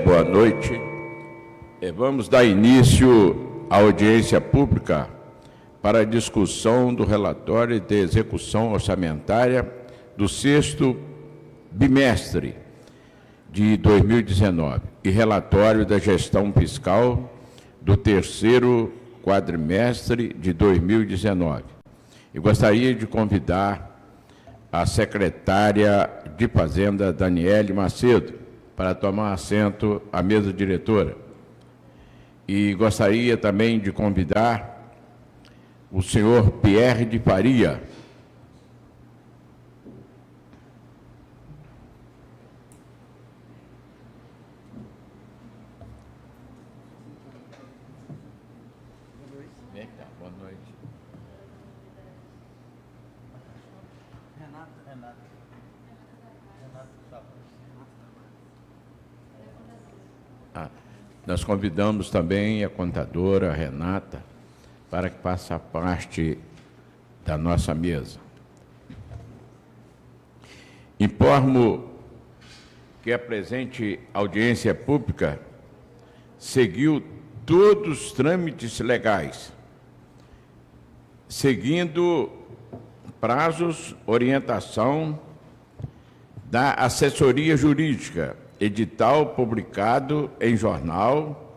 Boa noite. Vamos dar início à audiência pública para a discussão do relatório de execução orçamentária do 6º bimestre de 2019 e relatório da gestão fiscal do 3º quadrimestre de 2019. Eu gostaria de convidar a secretária de Fazenda, Daniele Macedo, para tomar assento à mesa diretora. E gostaria também de convidar o senhor Pierre de Faria. Boa noite. Nós convidamos também a contadora Renata para que faça parte da nossa mesa. Informo que a presente audiência pública seguiu todos os trâmites legais, seguindo prazos, orientação da assessoria jurídica, edital publicado em jornal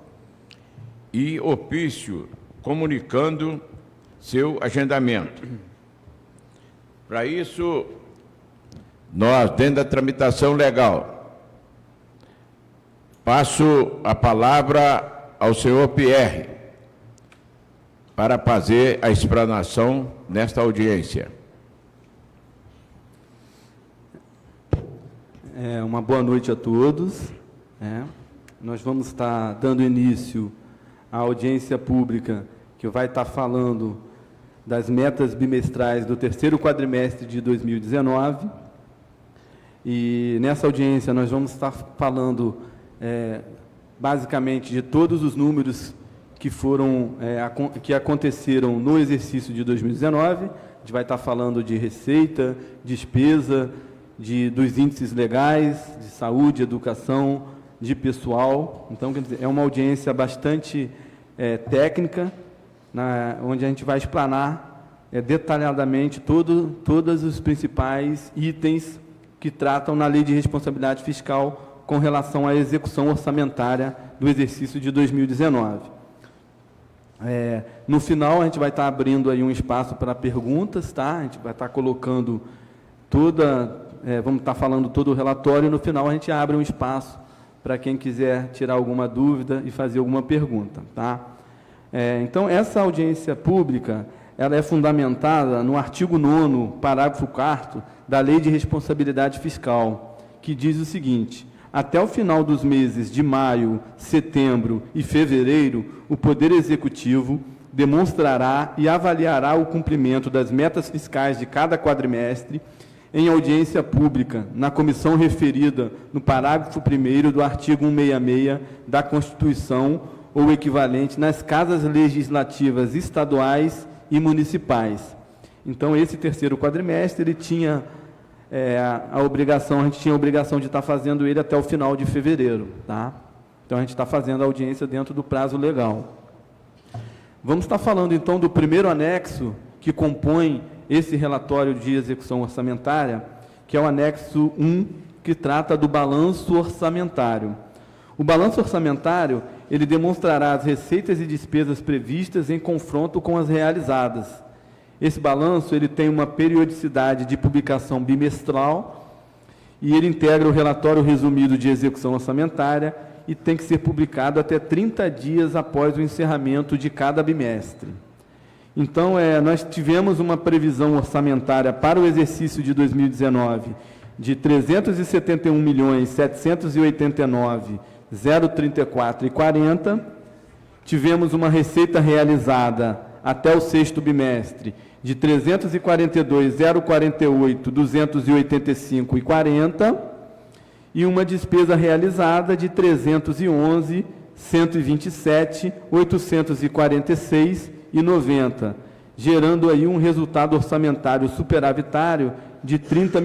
e ofício comunicando seu agendamento. Para isso, nós, dentro da tramitação legal, passo a palavra ao senhor Pierre para fazer a explanação nesta audiência. Uma boa noite a todos. Nós vamos estar dando início à audiência pública que vai estar falando das metas bimestrais do 3º quadrimestre de 2019. E nessa audiência nós vamos estar falando basicamente de todos os números que aconteceram no exercício de 2019. A gente vai estar falando de receita, despesa, dos índices legais, de saúde, educação, de pessoal. Então, quer dizer, é uma audiência bastante técnica, onde a gente vai explanar detalhadamente todos os principais itens que tratam na Lei de Responsabilidade Fiscal com relação à execução orçamentária do exercício de 2019. No final, a gente vai estar abrindo aí um espaço para perguntas, tá? A gente vai estar colocando vamos estar falando todo o relatório, e no final a gente abre um espaço para quem quiser tirar alguma dúvida e fazer alguma pergunta, tá? Então, essa audiência pública, ela é fundamentada no artigo 9º, parágrafo 4º, da Lei de Responsabilidade Fiscal, que diz o seguinte: até o final dos meses de maio, setembro e fevereiro, o Poder Executivo demonstrará e avaliará o cumprimento das metas fiscais de cada quadrimestre em audiência pública, na comissão referida no parágrafo 1º do artigo 166 da Constituição ou equivalente nas casas legislativas estaduais e municipais. Então, esse 3º quadrimestre, ele tinha a gente tinha a obrigação de estar fazendo ele até o final de fevereiro, tá? Então, a gente está fazendo a audiência dentro do prazo legal. Vamos estar falando, então, do primeiro anexo que compõe esse relatório de execução orçamentária, que é o anexo 1, que trata do balanço orçamentário. O balanço orçamentário, ele demonstrará as receitas e despesas previstas em confronto com as realizadas. Esse balanço, ele tem uma periodicidade de publicação bimestral e ele integra o relatório resumido de execução orçamentária e tem que ser publicado até 30 dias após o encerramento de cada bimestre. Então, nós tivemos uma previsão orçamentária para o exercício de 2019 de R$ 371.789.034,40. Tivemos uma receita realizada até o 6º bimestre de R$ 342.048.285,40 e uma despesa realizada de R$ 311.127.846,90, gerando aí um resultado orçamentário superavitário de R$ 30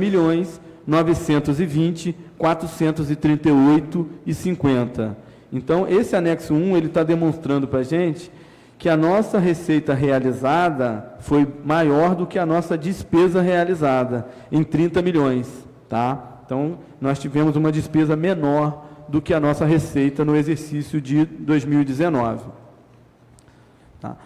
920, 438,50. Então, esse anexo 1, ele está demonstrando para a gente que a nossa receita realizada foi maior do que a nossa despesa realizada, em 30 milhões, tá? Então, nós tivemos uma despesa menor do que a nossa receita no exercício de 2019. Tá?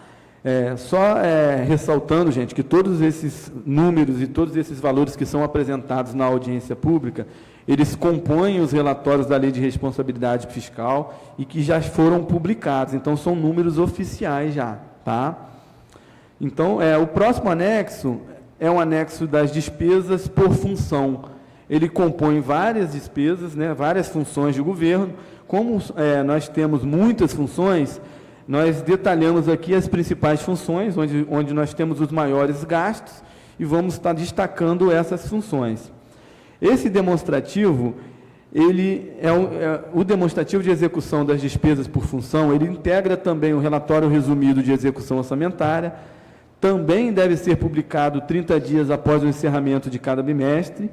Ressaltando, gente, que todos esses números e todos esses valores que são apresentados na audiência pública, eles compõem os relatórios da Lei de Responsabilidade Fiscal e que já foram publicados, então são números oficiais já, tá? Então, o próximo anexo é um anexo das despesas por função. Ele compõe várias despesas, né, várias funções de governo. Como nós temos muitas funções, nós detalhamos aqui as principais funções, onde nós temos os maiores gastos, e vamos estar destacando essas funções. Esse demonstrativo, ele o demonstrativo de execução das despesas por função, ele integra também o relatório resumido de execução orçamentária, também deve ser publicado 30 dias após o encerramento de cada bimestre.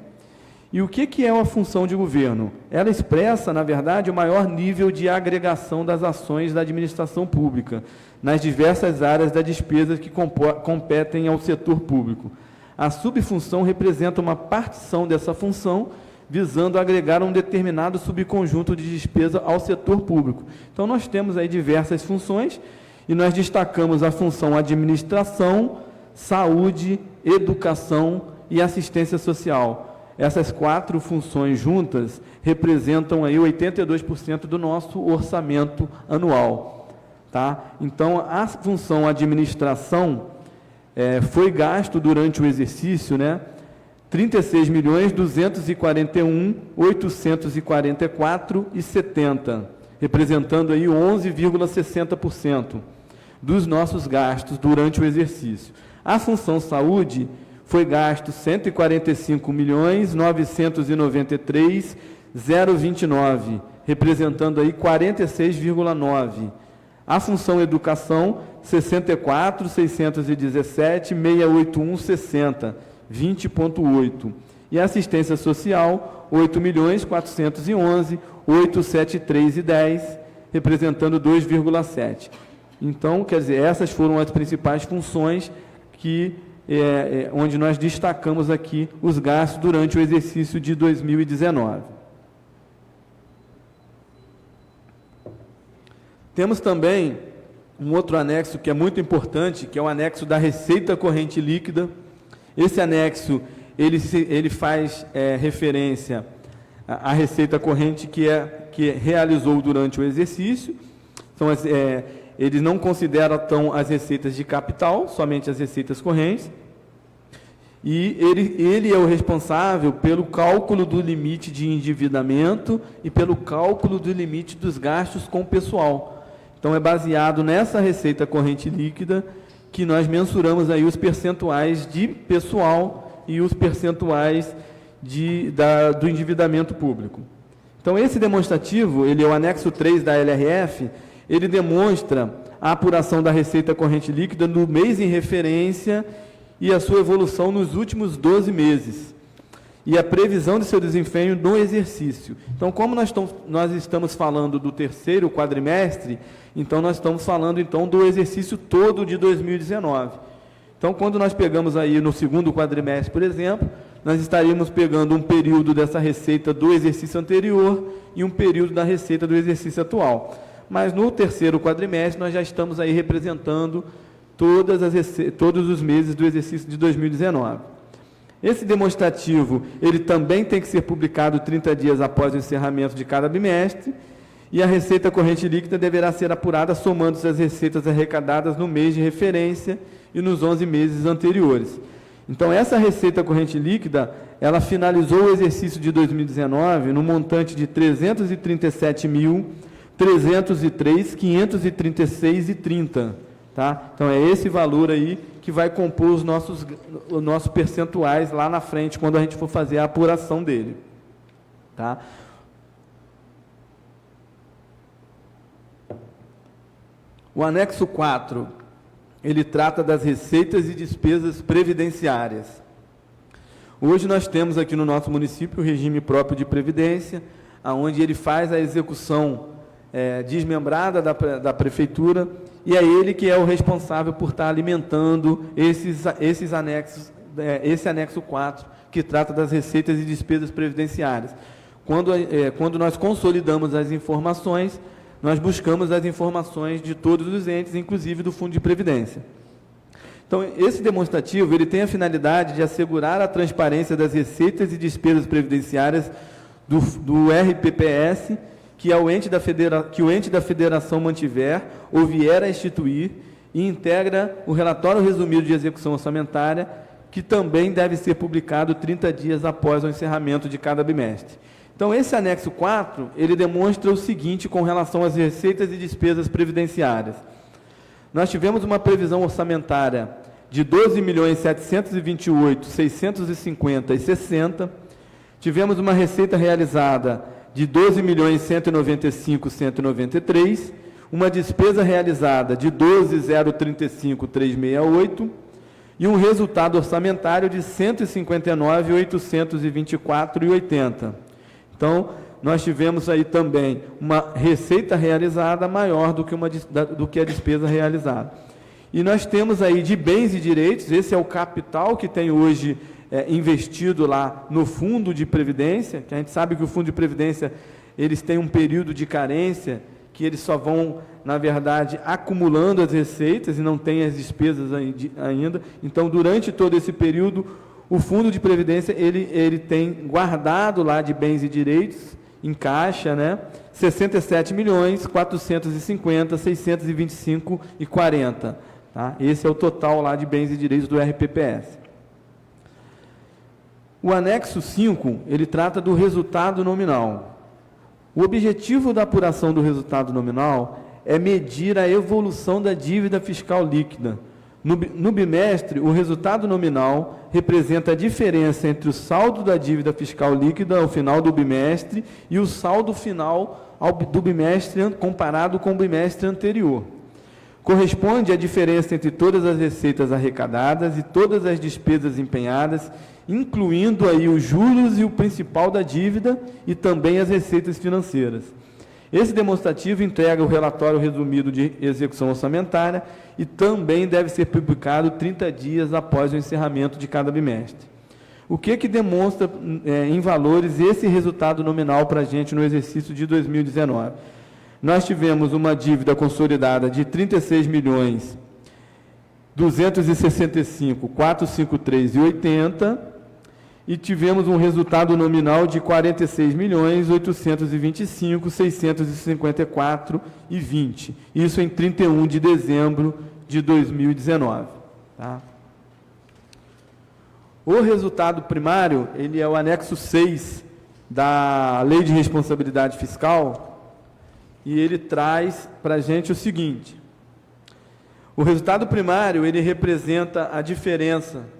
E o que é uma função de governo? Ela expressa, na verdade, o maior nível de agregação das ações da administração pública, nas diversas áreas da despesa que competem ao setor público. A subfunção representa uma partição dessa função, visando agregar um determinado subconjunto de despesa ao setor público. Então, nós temos aí diversas funções, e nós destacamos a função administração, saúde, educação e assistência social. Essas 4 funções juntas representam aí 82% do nosso orçamento anual, tá? Então, a função administração foi gasto durante o exercício, né, 36.241.844,70, representando aí 11,60% dos nossos gastos durante o exercício. A função saúde foi gasto 145.993.029, representando aí 46,9%. A função educação, 64.617.681,60, 20,8%. E a assistência social, 8.411.873,10, representando 2,7%. Então, quer dizer, essas foram as principais funções onde nós destacamos aqui os gastos durante o exercício de 2019. Temos também um outro anexo que é muito importante, que é o anexo da receita corrente líquida. Esse anexo, ele faz referência à receita corrente que realizou durante o exercício. Então, eles não consideram as receitas de capital, somente as receitas correntes. E ele é o responsável pelo cálculo do limite de endividamento e pelo cálculo do limite dos gastos com o pessoal. Então, é baseado nessa receita corrente líquida que nós mensuramos aí os percentuais de pessoal e os percentuais do endividamento público. Então, esse demonstrativo, ele é o anexo 3 da LRF, ele demonstra a apuração da receita corrente líquida no mês em referência e a sua evolução nos últimos 12 meses. E a previsão de seu desempenho no exercício. Então, como nós estamos falando do terceiro quadrimestre, então nós estamos falando então do exercício todo de 2019. Então, quando nós pegamos aí no segundo quadrimestre, por exemplo, nós estaríamos pegando um período dessa receita do exercício anterior e um período da receita do exercício atual. Mas no terceiro quadrimestre nós já estamos aí representando todos os meses do exercício de 2019. Esse demonstrativo, ele também tem que ser publicado 30 dias após o encerramento de cada bimestre, e a receita corrente líquida deverá ser apurada somando-se as receitas arrecadadas no mês de referência e nos 11 meses anteriores. Então, essa receita corrente líquida, ela finalizou o exercício de 2019 no montante de R$ 337.303.536,30, tá? Então, é esse valor aí que vai compor os nossos percentuais lá na frente, quando a gente for fazer a apuração dele, tá? O anexo 4, ele trata das receitas e despesas previdenciárias. Hoje nós temos aqui no nosso município o regime próprio de previdência, onde ele faz a execução desmembrada da prefeitura, e é ele que é o responsável por estar alimentando esses anexos, esse anexo 4, que trata das receitas e despesas previdenciárias. Quando nós consolidamos as informações, nós buscamos as informações de todos os entes, inclusive do Fundo de Previdência. Então, esse demonstrativo ele tem a finalidade de assegurar a transparência das receitas e despesas previdenciárias do RPPS, que o ente da federação mantiver ou vier a instituir, e integra o relatório resumido de execução orçamentária, que também deve ser publicado 30 dias após o encerramento de cada bimestre. Então, esse anexo 4, ele demonstra o seguinte com relação às receitas e despesas previdenciárias. Nós tivemos uma previsão orçamentária de 12.728.650,60, tivemos uma receita realizada de 12.195.193, uma despesa realizada de 12.035.368 e um resultado orçamentário de 159.824,80. Então, nós tivemos aí também uma receita realizada maior do que a despesa realizada. E nós temos aí de bens e direitos, esse é o capital que tem hoje investido lá no Fundo de Previdência, que a gente sabe que o Fundo de Previdência, eles têm um período de carência, que eles só vão, na verdade, acumulando as receitas e não têm as despesas ainda. Então, durante todo esse período, o Fundo de Previdência, ele tem guardado lá de bens e direitos, em caixa, né, 67.450.625,40. Tá? Esse é o total lá de bens e direitos do RPPS. O anexo 5, ele trata do resultado nominal. O objetivo da apuração do resultado nominal é medir a evolução da dívida fiscal líquida. No bimestre, o resultado nominal representa a diferença entre o saldo da dívida fiscal líquida ao final do bimestre e o saldo final do bimestre comparado com o bimestre anterior. Corresponde à diferença entre todas as receitas arrecadadas e todas as despesas empenhadas, incluindo aí os juros e o principal da dívida e também as receitas financeiras. Esse demonstrativo entrega o relatório resumido de execução orçamentária e também deve ser publicado 30 dias após o encerramento de cada bimestre. O que demonstra em valores esse resultado nominal para a gente no exercício de 2019? Nós tivemos uma dívida consolidada de 36.265.453,80 e tivemos um resultado nominal de 46.825.654,20. Isso em 31 de dezembro de 2019. Tá? O resultado primário, ele é o anexo 6 da Lei de Responsabilidade Fiscal, e ele traz para a gente o seguinte: o resultado primário, ele representa a diferença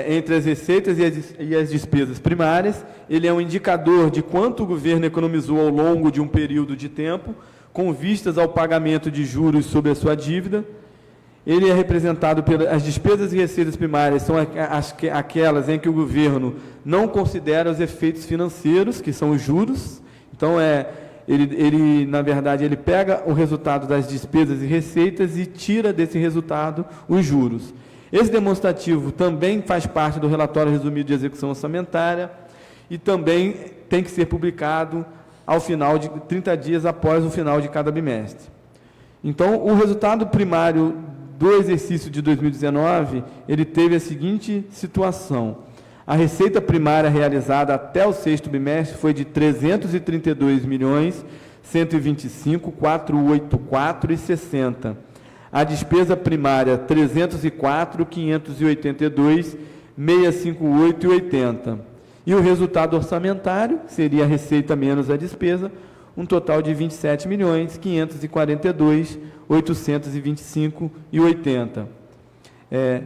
entre as receitas e as despesas primárias. Ele é um indicador de quanto o governo economizou ao longo de um período de tempo, com vistas ao pagamento de juros sobre a sua dívida. Ele é representado pelas despesas e receitas primárias, são aquelas em que o governo não considera os efeitos financeiros, que são os juros. Então, na verdade, ele pega o resultado das despesas e receitas e tira desse resultado os juros. Esse demonstrativo também faz parte do relatório resumido de execução orçamentária e também tem que ser publicado ao final de 30 dias após o final de cada bimestre. Então, o resultado primário do exercício de 2019, ele teve a seguinte situação: a receita primária realizada até o sexto bimestre foi de 332.125.484,60. A despesa primária, 304.582.658,80. E o resultado orçamentário, seria a receita menos a despesa, um total de 27.542.825,80.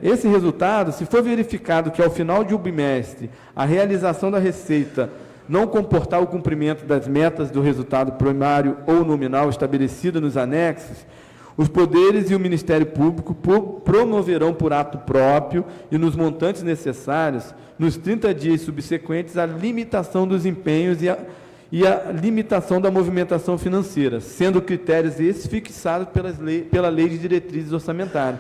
Esse resultado, se for verificado que ao final de um bimestre a realização da receita não comportar o cumprimento das metas do resultado primário ou nominal estabelecida nos anexos, Os poderes e o Ministério Público promoverão por ato próprio e nos montantes necessários, nos 30 dias subsequentes, a limitação dos empenhos e a limitação da movimentação financeira, sendo critérios esses fixados pela Lei de Diretrizes Orçamentárias.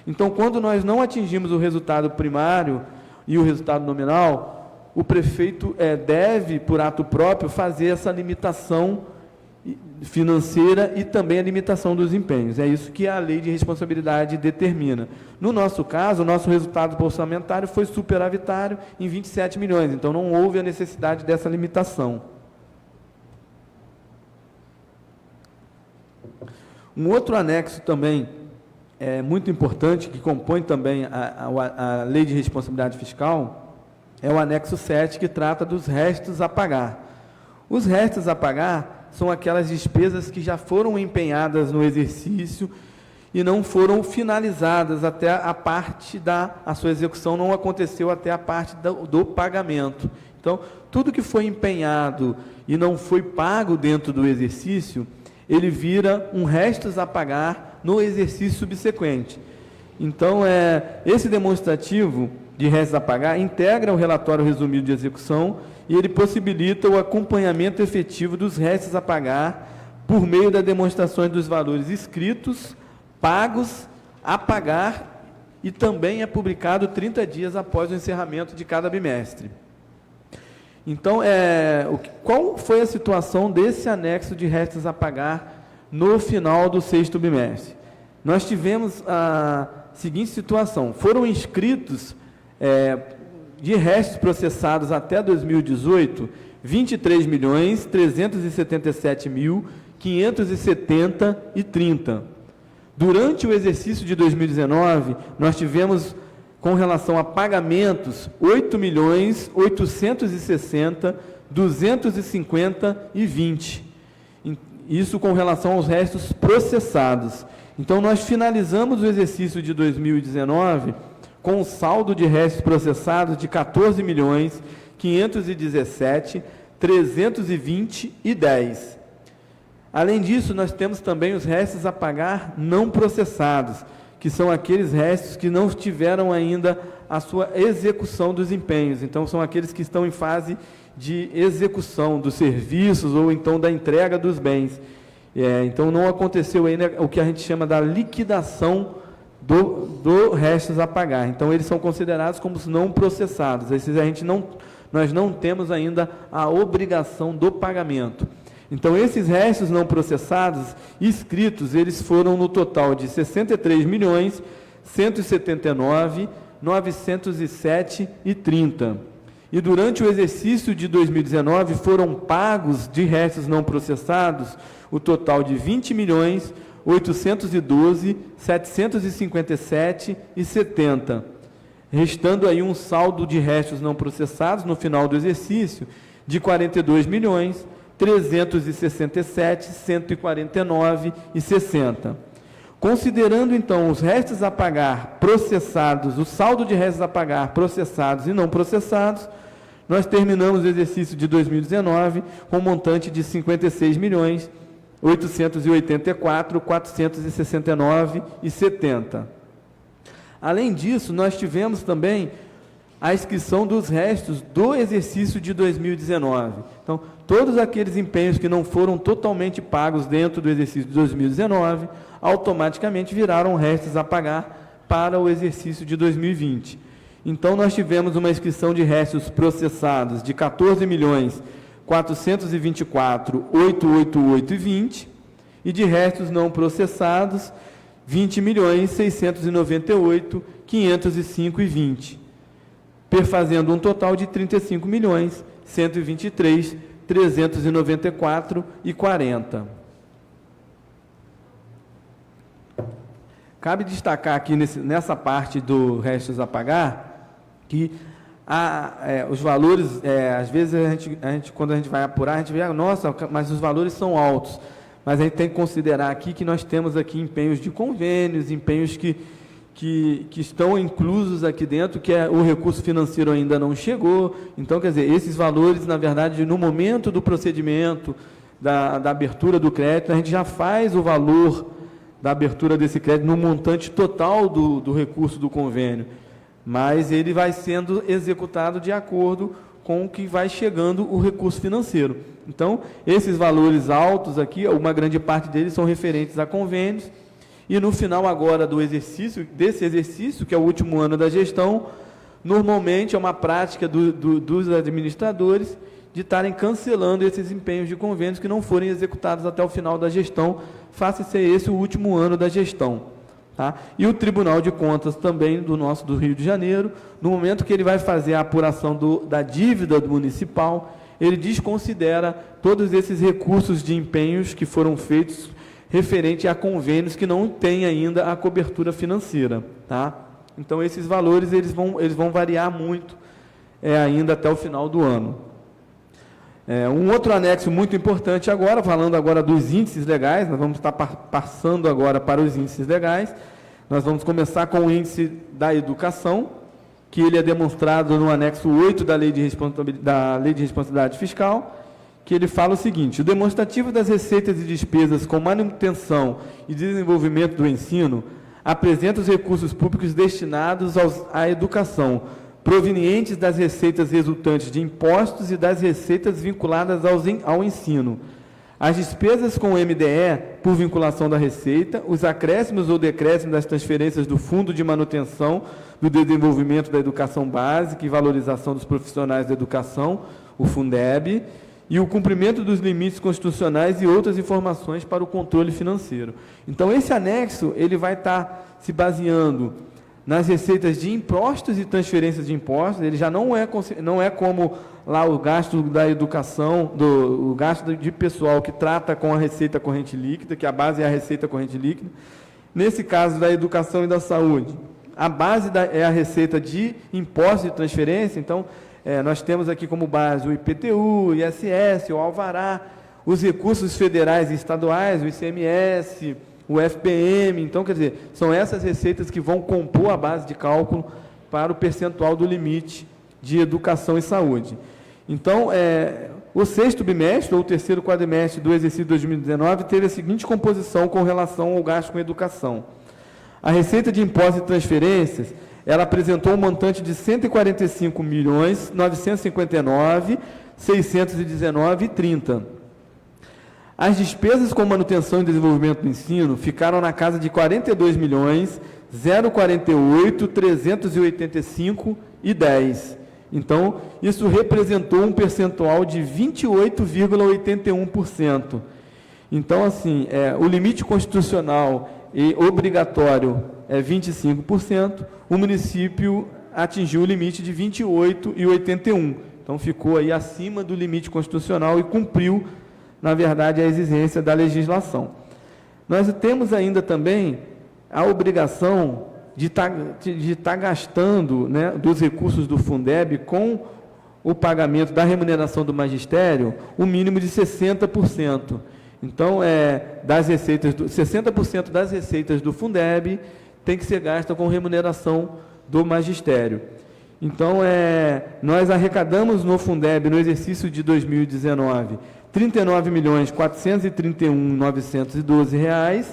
Então, quando nós não atingimos o resultado primário e o resultado nominal, o prefeito deve, por ato próprio, fazer essa limitação financeira e também a limitação dos empenhos. É isso que a Lei de Responsabilidade determina. No nosso caso, o nosso resultado orçamentário foi superavitário em 27 milhões, então não houve a necessidade dessa limitação. Um outro anexo também muito importante, que compõe também a Lei de Responsabilidade Fiscal, é o anexo 7, que trata dos restos a pagar. Os restos a pagar são aquelas despesas que já foram empenhadas no exercício e não foram finalizadas até a parte a sua execução não aconteceu até a parte do pagamento. Então, tudo que foi empenhado e não foi pago dentro do exercício, ele vira um restos a pagar no exercício subsequente. Então, esse demonstrativo de restos a pagar integra o relatório resumido de execução e ele possibilita o acompanhamento efetivo dos restos a pagar por meio das demonstrações dos valores escritos, pagos, a pagar, e também é publicado 30 dias após o encerramento de cada bimestre. Então, qual foi a situação desse anexo de restos a pagar no final do 6º bimestre? Nós tivemos a seguinte situação: foram inscritos de restos processados até 2018, 23.377.570,30. Durante o exercício de 2019, nós tivemos, com relação a pagamentos, 8.860.250,20. Isso com relação aos restos processados. Então, nós finalizamos o exercício de 2019 com um saldo de restos processados de 14.517.320,10. Além disso, nós temos também os restos a pagar não processados, que são aqueles restos que não tiveram ainda a sua execução dos empenhos. Então, são aqueles que estão em fase de execução dos serviços ou então da entrega dos bens. Então, não aconteceu ainda o que a gente chama da liquidação do restos a pagar. Então, eles são considerados como não processados. Esses nós não temos ainda a obrigação do pagamento. Então, esses restos não processados, escritos, eles foram no total de 63.179.907,30. E durante o exercício de 2019, foram pagos de restos não processados o total de 20.812.757,70, restando aí um saldo de restos não processados no final do exercício de 42.367.149,60. Considerando, então, os restos a pagar processados, o saldo de restos a pagar processados e não processados, nós terminamos o exercício de 2019 com um montante de 56.884.469,70. Além disso, nós tivemos também a inscrição dos restos do exercício de 2019. Então, todos aqueles empenhos que não foram totalmente pagos dentro do exercício de 2019, automaticamente viraram restos a pagar para o exercício de 2020. Então, nós tivemos uma inscrição de restos processados de 14.424.888,20 e de restos não processados 20.698.505,20, perfazendo um total de 35.123.394,40. Cabe destacar aqui nessa parte do restos a pagar que os valores, às vezes a gente, quando a gente vai apurar, a gente vê, nossa, mas os valores são altos. Mas a gente tem que considerar aqui que nós temos aqui empenhos de convênios, empenhos que estão inclusos aqui dentro, que o recurso financeiro ainda não chegou. Então, quer dizer, esses valores, na verdade, no momento do procedimento, da abertura do crédito, a gente já faz o valor da abertura desse crédito no montante total do recurso do convênio, mas ele vai sendo executado de acordo com o que vai chegando o recurso financeiro. Então, esses valores altos aqui, uma grande parte deles são referentes a convênios, e no final agora desse exercício, que é o último ano da gestão, normalmente é uma prática dos administradores de estarem cancelando esses empenhos de convênios que não forem executados até o final da gestão, faça ser esse o último ano da gestão. Tá? E o Tribunal de Contas também do Rio de Janeiro, no momento que ele vai fazer a apuração da dívida municipal, ele desconsidera todos esses recursos de empenhos que foram feitos referente a convênios que não têm ainda a cobertura financeira. Tá? Então, esses valores eles vão variar muito ainda até o final do ano. Um outro anexo muito importante agora, falando agora dos índices legais, nós vamos estar passando agora para os índices legais. Nós vamos começar com o índice da educação, que ele é demonstrado no anexo 8 da Lei de Responsabilidade Fiscal, que ele fala o seguinte: o demonstrativo das receitas e despesas com manutenção e desenvolvimento do ensino apresenta os recursos públicos destinados à educação, provenientes das receitas resultantes de impostos e das receitas vinculadas ao ensino. As despesas com o MDE, por vinculação da receita, os acréscimos ou decréscimos das transferências do Fundo de Manutenção do Desenvolvimento da Educação Básica e Valorização dos Profissionais da Educação, o Fundeb, e o cumprimento dos limites constitucionais e outras informações para o controle financeiro. Então, esse anexo ele vai estar se baseando nas receitas de impostos e transferências de impostos. Ele já não é como lá o gasto da educação, o gasto de pessoal que trata com a receita corrente líquida, que a base é a receita corrente líquida. Nesse caso da educação e da saúde, a base é a receita de impostos e transferência. Então, nós temos aqui como base o IPTU, o ISS, o Alvará, os recursos federais e estaduais, o ICMS, o FPM. Então, quer dizer, são essas receitas que vão compor a base de cálculo para o percentual do limite de educação e saúde. Então, o sexto bimestre, ou o terceiro quadrimestre do exercício de 2019, teve a seguinte composição com relação ao gasto com educação. A receita de impostos e transferências, ela apresentou um montante de R$ 145.959.619,30. As despesas com manutenção e desenvolvimento do ensino ficaram na casa de R$ 42.048.385,10. Então, isso representou um percentual de 28,81%. Então, assim, o limite constitucional e obrigatório é 25%, o município atingiu o limite de 28,81%. Então, ficou aí acima do limite constitucional e cumpriu, na verdade, a exigência da legislação. Nós temos ainda também a obrigação de estar gastando, né, dos recursos do Fundeb com o pagamento da remuneração do magistério, o mínimo de 60%. Então, 60% das receitas do Fundeb tem que ser gasta com remuneração do magistério. Então, nós arrecadamos no Fundeb, no exercício de 2019, R$ 39.431.912,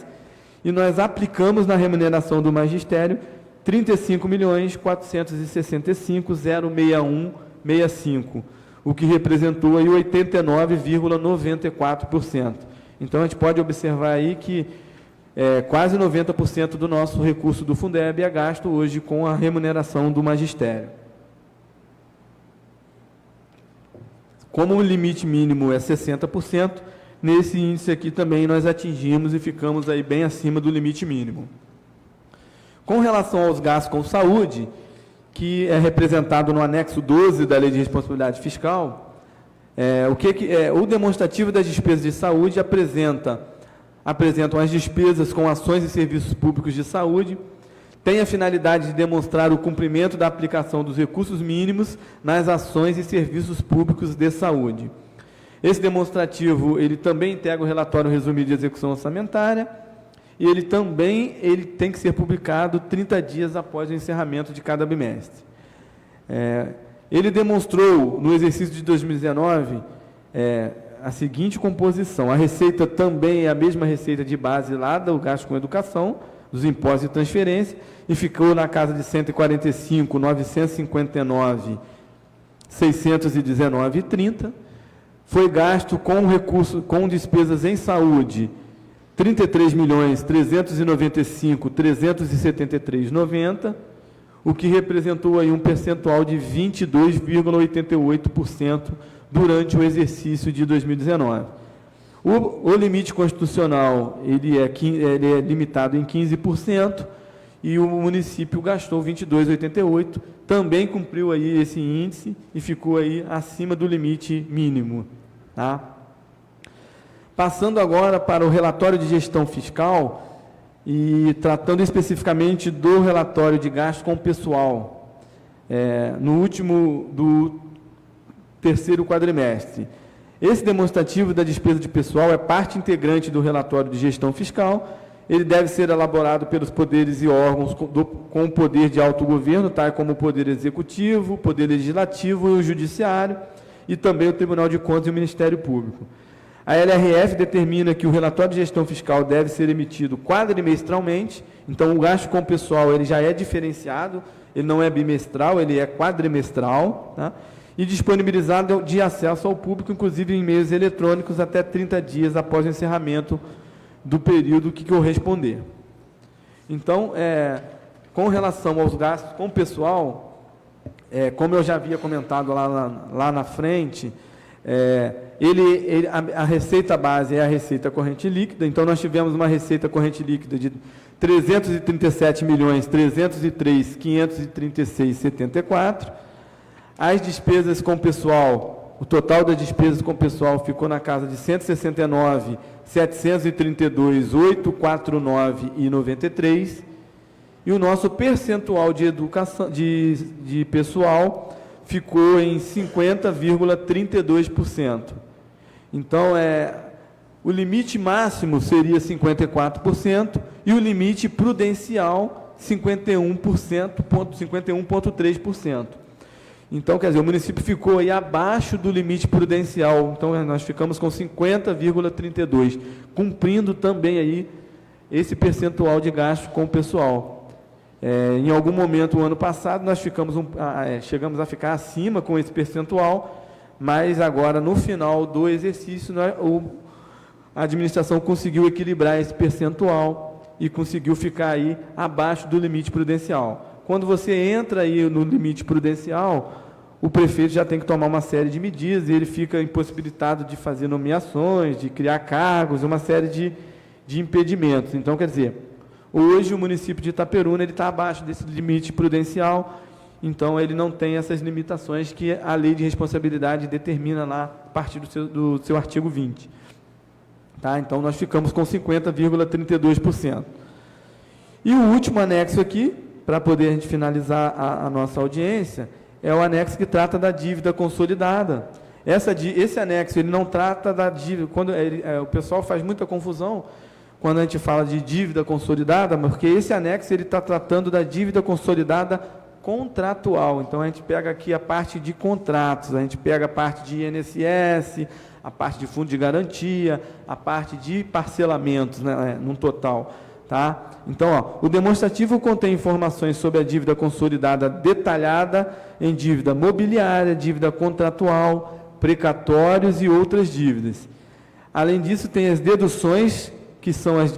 e nós aplicamos na remuneração do magistério R$ 35.465.061,65, o que representou aí 89,94%. Então, a gente pode observar aí que quase 90% do nosso recurso do Fundeb é gasto hoje com a remuneração do magistério. Como o limite mínimo é 60%, nesse índice aqui também nós atingimos e ficamos aí bem acima do limite mínimo. Com relação aos gastos com saúde, que é representado no anexo 12 da Lei de Responsabilidade Fiscal, o demonstrativo das despesas de saúde apresentam as despesas com ações e serviços públicos de saúde, tem a finalidade de demonstrar o cumprimento da aplicação dos recursos mínimos nas ações e serviços públicos de saúde. Esse demonstrativo, ele também integra o relatório resumido de execução orçamentária, e ele tem que ser publicado 30 dias após o encerramento de cada bimestre. Ele demonstrou, no exercício de 2019, a seguinte composição. A receita também é a mesma receita de base lá do gasto com educação, dos impostos e transferência, e ficou na casa de 145.959.619,30. Foi gasto com recurso, com despesas em saúde, 33.395.373,90, o que representou aí um percentual de 22,88% durante o exercício de 2019. O limite constitucional ele é limitado em 15%, e o município gastou 22,88%, também cumpriu aí esse índice e ficou aí acima do limite mínimo. Tá? Passando agora para o relatório de gestão fiscal e tratando especificamente do relatório de gasto com o pessoal, no último do terceiro quadrimestre. Esse demonstrativo da despesa de pessoal é parte integrante do relatório de gestão fiscal. Ele deve ser elaborado pelos poderes e órgãos com o poder de autogoverno, tá? Como o Poder Executivo, o Poder Legislativo e o Judiciário, e também o Tribunal de Contas e o Ministério Público. A LRF determina que o relatório de gestão fiscal deve ser emitido quadrimestralmente, então o gasto com o pessoal ele já é diferenciado, ele não é bimestral, ele é quadrimestral, tá? E disponibilizado de acesso ao público, inclusive em meios eletrônicos, até 30 dias após o encerramento do período que corresponder. Então, com relação aos gastos com o pessoal, como eu já havia comentado lá na frente, a receita base é a receita corrente líquida. Então, nós tivemos uma receita corrente líquida de 337.303.536,74. As despesas com o pessoal, o total das despesas com o pessoal ficou na casa de 169.732.849,93, e o nosso percentual de educação de pessoal ficou em 50,32%. Então, o limite máximo seria 54% e o limite prudencial 51,3%. Então, quer dizer, o município ficou aí abaixo do limite prudencial, então nós ficamos com 50,32%, cumprindo também aí esse percentual de gasto com o pessoal. Em algum momento, o ano passado, nós chegamos a ficar acima com esse percentual, mas agora, no final do exercício, a administração conseguiu equilibrar esse percentual e conseguiu ficar aí abaixo do limite prudencial. Quando você entra aí no limite prudencial, o prefeito já tem que tomar uma série de medidas e ele fica impossibilitado de fazer nomeações, de criar cargos, uma série de impedimentos. Então, quer dizer, hoje o município de Itaperuna está abaixo desse limite prudencial, então ele não tem essas limitações que a lei de responsabilidade determina lá a partir do seu artigo 20. Tá? Então, nós ficamos com 50,32%. E o último anexo aqui, para poder a gente finalizar a nossa audiência, é o anexo que trata da dívida consolidada. Esse anexo ele não trata da dívida, o pessoal faz muita confusão quando a gente fala de dívida consolidada, porque esse anexo ele está tratando da dívida consolidada contratual. Então, a gente pega aqui a parte de contratos, a gente pega a parte de INSS, a parte de fundo de garantia, a parte de parcelamentos, né, num total. Tá? Então, o demonstrativo contém informações sobre a dívida consolidada detalhada em dívida mobiliária, dívida contratual, precatórios e outras dívidas. Além disso, tem as deduções, que são as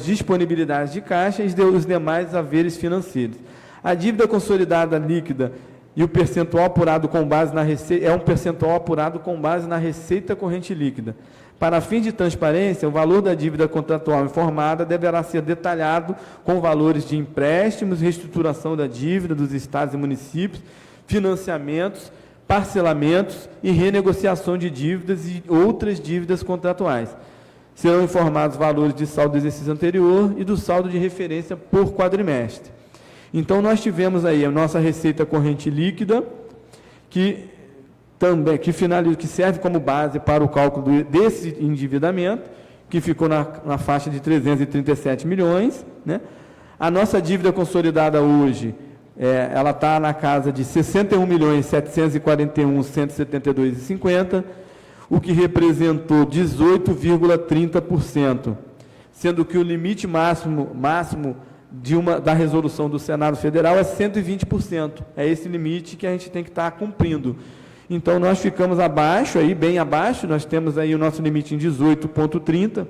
disponibilidades de caixa e os demais haveres financeiros. A dívida consolidada líquida e o percentual apurado com base na receita é um percentual apurado com base na receita corrente líquida. Para fins de transparência, o valor da dívida contratual informada deverá ser detalhado com valores de empréstimos, reestruturação da dívida dos estados e municípios, financiamentos, parcelamentos e renegociação de dívidas e outras dívidas contratuais. Serão informados valores de saldo do exercício anterior e do saldo de referência por quadrimestre. Então, nós tivemos aí a nossa receita corrente líquida, que serve como base para o cálculo desse endividamento, que ficou na faixa de 337 milhões. Né? A nossa dívida consolidada hoje, ela está na casa de 61.741.172,50. o que representou 18,30%, sendo que o limite máximo da resolução do Senado Federal é 120%. É esse limite que a gente tem que estar cumprindo. Então, nós ficamos abaixo, aí, bem abaixo, nós temos aí o nosso limite em 18,30%.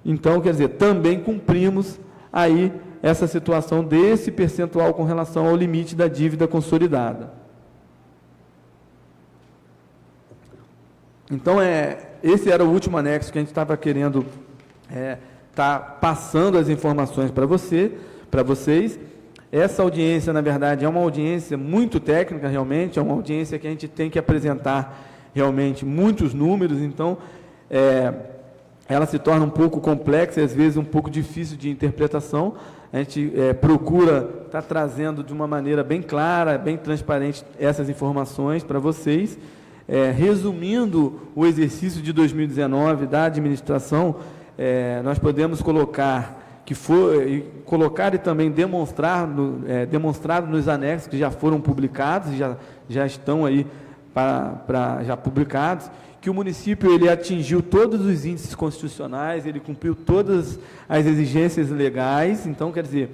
Então, quer dizer, também cumprimos aí essa situação desse percentual com relação ao limite da dívida consolidada. Então, esse era o último anexo que a gente estava querendo tá passando as informações para vocês. Essa audiência, na verdade, é uma audiência muito técnica, realmente, é uma audiência que a gente tem que apresentar realmente muitos números, então, ela se torna um pouco complexa e, às vezes, um pouco difícil de interpretação. A gente procura estar trazendo de uma maneira bem clara, bem transparente, essas informações para vocês. Resumindo o exercício de 2019 da administração, nós podemos colocar e também demonstrado nos anexos que já foram publicados, já estão aí já publicados, que o município ele atingiu todos os índices constitucionais, ele cumpriu todas as exigências legais. Então, quer dizer,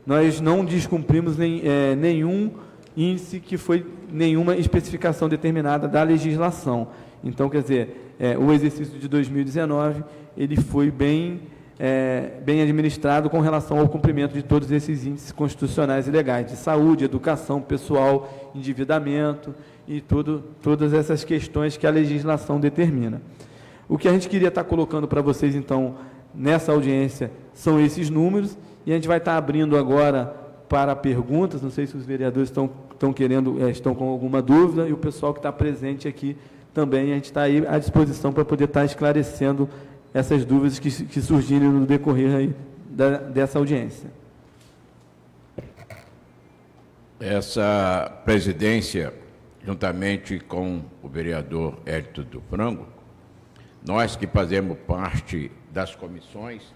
nós não descumprimos nenhum índice que foi nenhuma especificação determinada da legislação. Então, quer dizer, o exercício de 2019, ele foi bem administrado com relação ao cumprimento de todos esses índices constitucionais e legais, de saúde, educação pessoal, endividamento e todas essas questões que a legislação determina. O que a gente queria estar colocando para vocês, então, nessa audiência, são esses números, e a gente vai estar abrindo agora para perguntas. Não sei se os vereadores estão com alguma dúvida, e o pessoal que está presente aqui também, a gente está aí à disposição para poder estar esclarecendo essas dúvidas que surgirem no decorrer aí dessa audiência. Essa presidência, juntamente com o vereador Hélito do Frango, nós que fazemos parte das comissões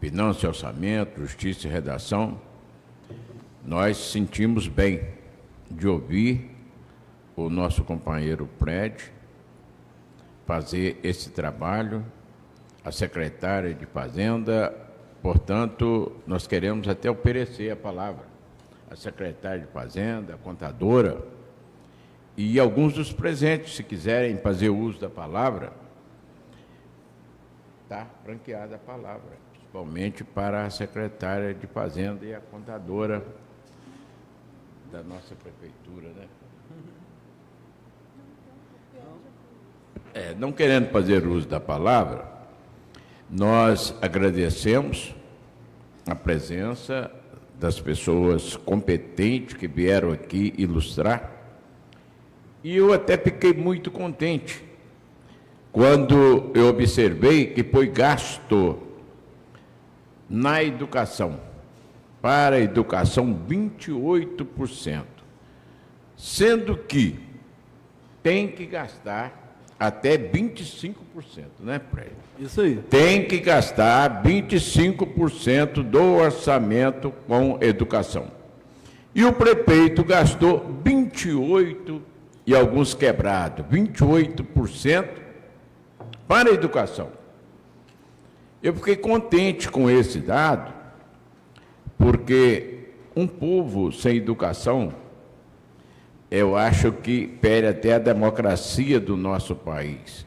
Finanças e Orçamento, Justiça e Redação, nós sentimos bem de ouvir o nosso companheiro Fred fazer esse trabalho, a secretária de Fazenda. Portanto, nós queremos até oferecer a palavra à secretária de Fazenda, a contadora, e alguns dos presentes, se quiserem fazer uso da palavra, está franqueada a palavra, principalmente para a secretária de Fazenda e a contadora da nossa prefeitura, né? Não querendo fazer uso da palavra, nós agradecemos a presença das pessoas competentes que vieram aqui ilustrar, e eu até fiquei muito contente quando eu observei que foi gasto na educação, para a educação, 28%, sendo que tem que gastar até 25%, né, Fred? Isso aí. Tem que gastar 25% do orçamento com educação. E o prefeito gastou 28% e alguns quebrados, 28% para a educação. Eu fiquei contente com esse dado, porque um povo sem educação, eu acho que perde até a democracia do nosso país.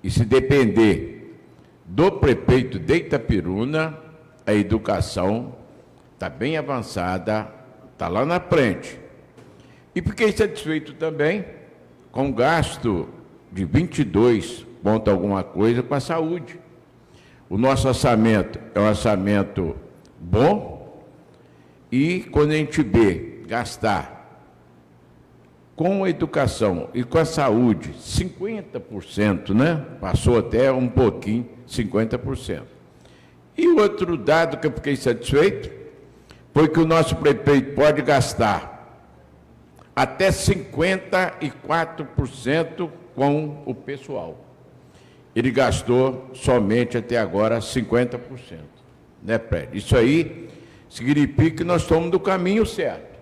E se depender do prefeito de Itapiruna, a educação está bem avançada, está lá na frente. E fiquei satisfeito também com o gasto de 22 ponto alguma coisa com a saúde. O nosso orçamento é um orçamento bom, e quando a gente vê gastar com a educação e com a saúde 50%, né? Passou até um pouquinho, 50%. E outro dado que eu fiquei satisfeito foi que o nosso prefeito pode gastar até 54% com o pessoal. Ele gastou somente até agora 50%, né, Fred? Isso aí significa que nós estamos no caminho certo.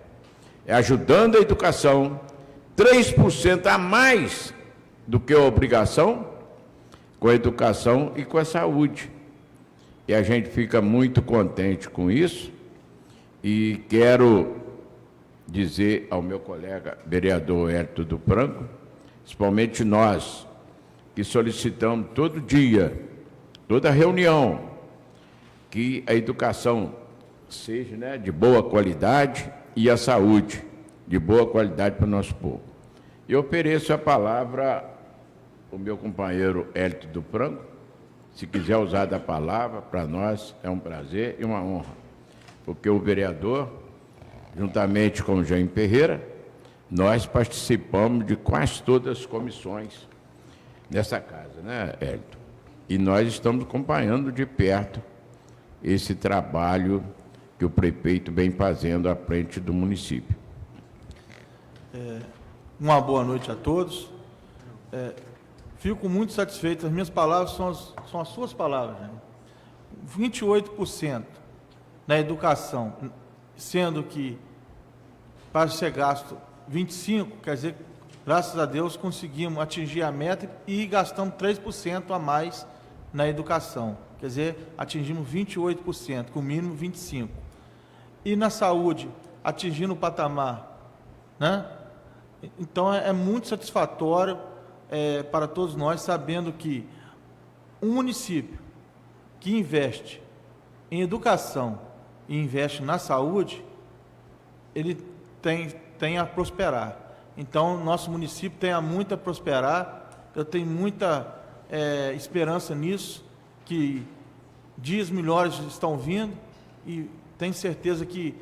É ajudando a educação, 3% a mais do que obrigação com a educação e com a saúde. E a gente fica muito contente com isso e quero dizer ao meu colega vereador Hélio do Franco, principalmente nós, que solicitamos todo dia, toda reunião, que a educação seja, né, de boa qualidade e a saúde de boa qualidade para o nosso povo. Eu ofereço a palavra ao meu companheiro Hélio do Franco. Se quiser usar da palavra, para nós é um prazer e uma honra, porque o vereador, juntamente com o Jaime Ferreira, nós participamos de quase todas as comissões nessa casa, né, Hélio? E nós estamos acompanhando de perto esse trabalho que o prefeito vem fazendo à frente do município. Uma boa noite a todos. Fico muito satisfeito, as minhas palavras são as suas palavras, né? 28% na educação, sendo que para ser gasto 25%, quer dizer, graças a Deus conseguimos atingir a meta e gastamos 3% a mais na educação, quer dizer, atingimos 28%, com o mínimo 25%. E na saúde, atingindo o patamar, né? Então é muito satisfatório para todos nós, sabendo que um município que investe em educação e investe na saúde, ele tem a prosperar. Então, nosso município tem a muito a prosperar. Eu tenho muita esperança nisso, que dias melhores estão vindo e tenho certeza que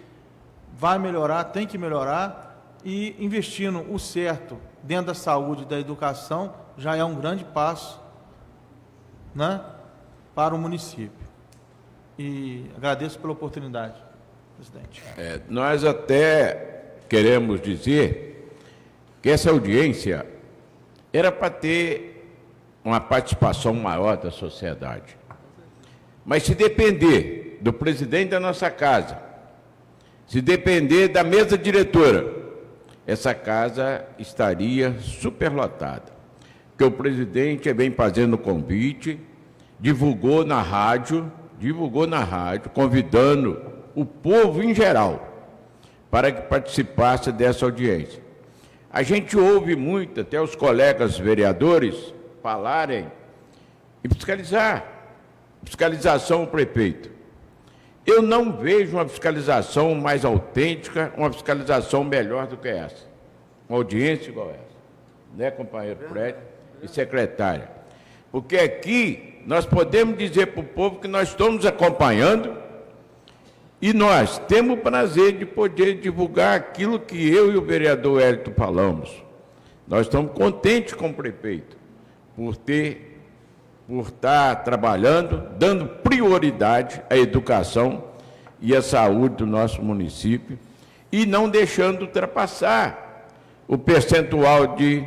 vai melhorar, tem que melhorar, e investindo o certo dentro da saúde e da educação já é um grande passo, né, para o município. E agradeço pela oportunidade, presidente. Nós até queremos dizer que essa audiência era para ter uma participação maior da sociedade. Mas se depender do presidente da nossa casa, se depender da mesa diretora, essa casa estaria superlotada. Porque o presidente vem fazendo convite, divulgou na rádio, convidando o povo em geral para que participasse dessa audiência. A gente ouve muito, até os colegas vereadores falarem em fiscalização ao prefeito. Eu não vejo uma fiscalização mais autêntica, uma fiscalização melhor do que essa. Uma audiência igual essa. Né, companheiro Fred e secretária? Porque aqui nós podemos dizer para o povo que nós estamos acompanhando e nós temos o prazer de poder divulgar aquilo que eu e o vereador Hélio falamos. Nós estamos contentes com o prefeito por estar trabalhando, dando prioridade à educação e à saúde do nosso município e não deixando ultrapassar o percentual de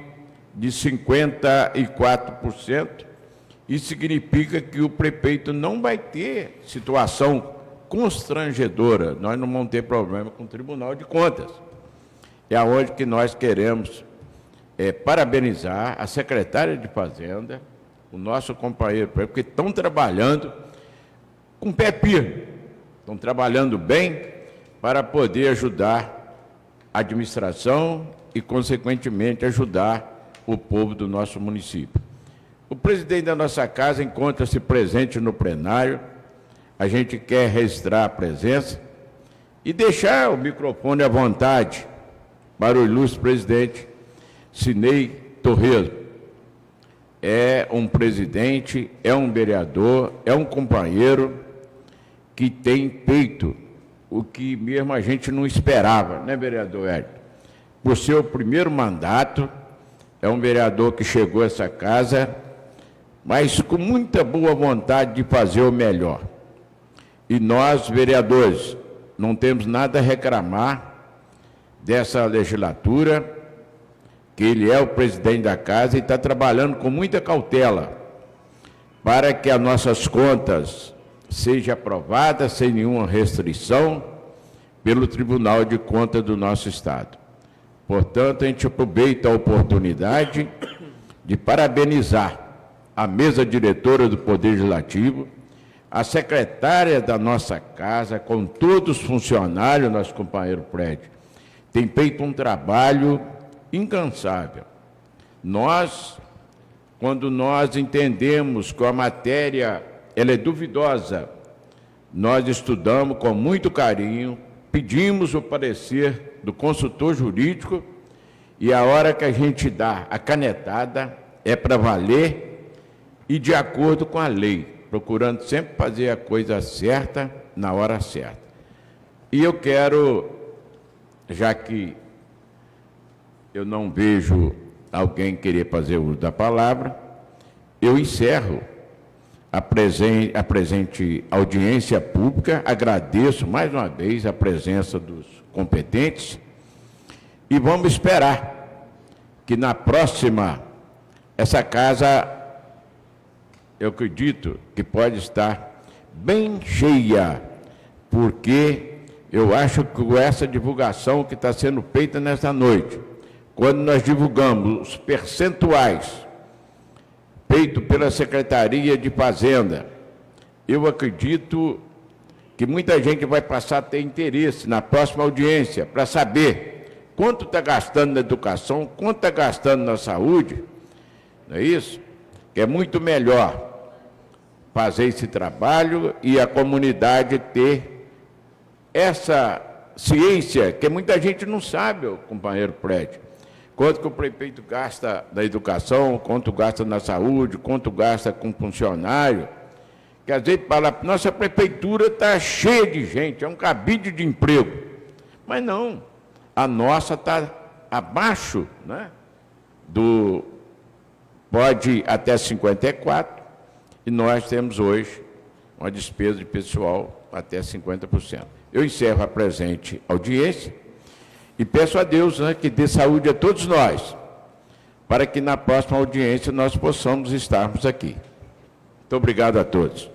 54%. Isso significa que o prefeito não vai ter situação constrangedora, nós não vamos ter problema com o Tribunal de Contas. É aonde que nós queremos parabenizar a secretária de Fazenda, o nosso companheiro, porque estão trabalhando com pé firme, estão trabalhando bem para poder ajudar a administração e, consequentemente, ajudar o povo do nosso município. O presidente da nossa casa encontra-se presente no plenário, a gente quer registrar a presença e deixar o microfone à vontade para o ilustre presidente Sinei Torresmo. É um presidente, é um vereador, é um companheiro que tem feito o que mesmo a gente não esperava, né, vereador Hélio? Por seu primeiro mandato, é um vereador que chegou a essa casa, mas com muita boa vontade de fazer o melhor. E nós, vereadores, não temos nada a reclamar dessa legislatura, que ele é o presidente da casa e está trabalhando com muita cautela para que as nossas contas sejam aprovadas sem nenhuma restrição pelo Tribunal de Contas do nosso Estado. Portanto, a gente aproveita a oportunidade de parabenizar a mesa diretora do Poder Legislativo, a secretária da nossa casa, com todos os funcionários, nosso companheiro prédio, tem feito um trabalho incansável. Quando nós entendemos que a matéria ela é duvidosa, nós estudamos com muito carinho, pedimos o parecer do consultor jurídico e a hora que a gente dá a canetada é para valer e de acordo com a lei, procurando sempre fazer a coisa certa na hora certa. E eu quero, já que eu não vejo alguém querer fazer uso da palavra, eu encerro a presente audiência pública, agradeço mais uma vez a presença dos competentes e vamos esperar que na próxima, essa casa, eu acredito que pode estar bem cheia, porque eu acho que com essa divulgação que está sendo feita nesta noite, quando nós divulgamos os percentuais feito pela Secretaria de Fazenda, eu acredito que muita gente vai passar a ter interesse na próxima audiência para saber quanto está gastando na educação, quanto está gastando na saúde, não é isso? Que é muito melhor fazer esse trabalho e a comunidade ter essa ciência que muita gente não sabe, companheiro prédio. Quanto que o prefeito gasta na educação, quanto gasta na saúde, quanto gasta com funcionário. Quer dizer, nossa prefeitura está cheia de gente, é um cabide de emprego. Mas não, a nossa está abaixo, né, pode até 54, e nós temos hoje uma despesa de pessoal até 50%. Eu encerro a presente audiência e peço a Deus, né, que dê saúde a todos nós, para que na próxima audiência nós possamos estarmos aqui. Muito obrigado a todos.